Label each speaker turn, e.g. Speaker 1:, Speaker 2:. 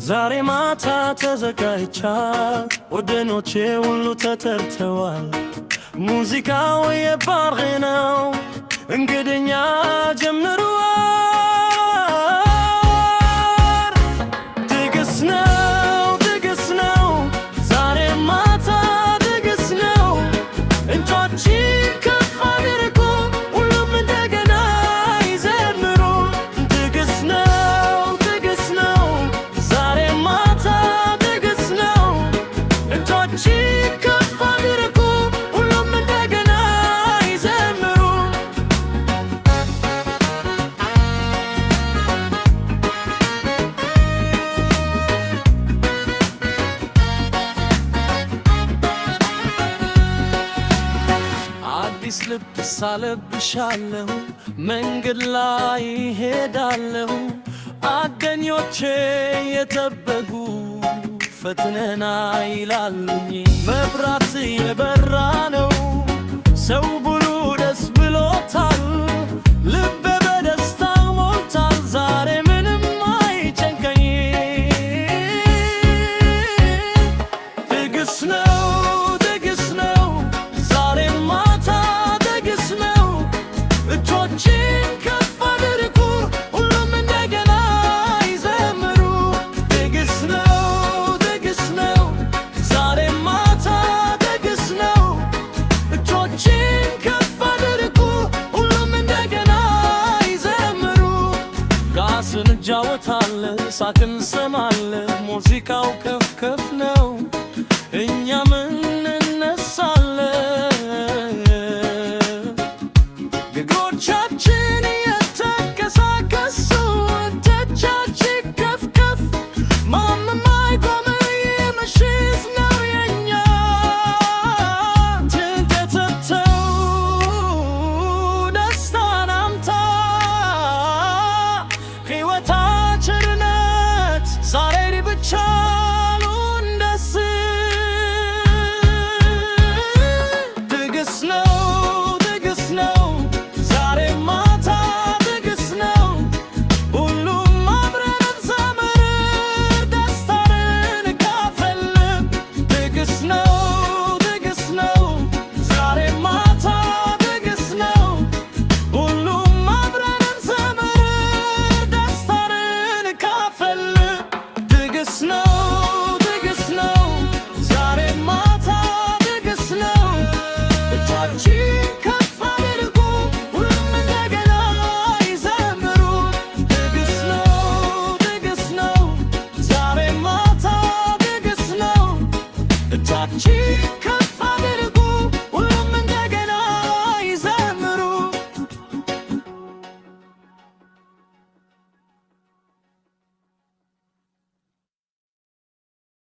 Speaker 1: ዛሬ ማታ ተዘጋጅቻል፣ ወገኖቼ ሁሉ ተጠርተዋል። ሙዚቃው የባርቅ ነው፣ እንግዲኛ ጀምሯል። ድግስ ነው ድግስ ነው፣ ዛሬ ማታ ድግስ ነው። እጆችን ከፍ አድርጉ፣ ሁሉም እንደገና ይዘምሩ። ድግስ ነው ድግስ ነው፣ ዛሬ ማታ ድግስ ነው። እጆችን ከፍ አድርጉ፣ ሁሉም እንደገና ይዘምሩ። አዲስ ልብስ አለብሻለሁ፣ መንገድ ላይ ሄዳለሁ። አገኞቼ የጠበቁ ፈትነና ይላሉኝ። መብራት የበራ ነው፣ ሰው ብሉ ደስ ብሎታል። ልቤ በደስታ ሞልቷል፣ ዛሬ ምንም አይጨንቀኝ። ድግስ ነው ድግስ ነው፣ ዛሬ ማታ ድግስ ነው። እጆችን ከፍ አድርጉ፣ ሁሉም እንደገና ይዘምሩ። ድግስ ነው ድግስ ነው፣ ዛሬ ማታ ድግስ ነው። እጆችን ከፍ አድርጉ፣ ሁሉም እንደገና ይዘምሩ። ራስን እንጫወታለን፣ ሳቅን እንሰማለን። ሙዚቃው ከፍ ከፍ ነው፣ እኛም እንነሳለን። እግሮቻችን እየተንቀሳቀሱ፣ እጆቻችን ከፍ ከፍ። ማንም አይቆም፣ ይህ ምሽት ነው የኛ። ትንተተው ደስታን አምጣ፣ ሕይወታችን ናት ዛሬ ብቻ ኑን ደስ። ድግስ ነው ድግስ ነው፣ ዛሬ ማታ ድግስ ነው። ሁሉም አብረን እንዘምር፣ ደስታን እንካፈል። ድግስ ነው ድግስ ነው፣ ዛሬ ማታ ድግስ ነው። ሁሉም አብረን እንዘምር፣ ደስታን እንካፈል። ድግስ ነው ድግስ ነው፣ ዛሬ ማታ ድግስ ነው። እጆችን ከፍ አድርጉ፣ ሁሉም እንደገና ይዘምሩ። ድግስ ነው ድግስ ነው፣ ዛሬ ማታ ድግስ ነው። እጆችን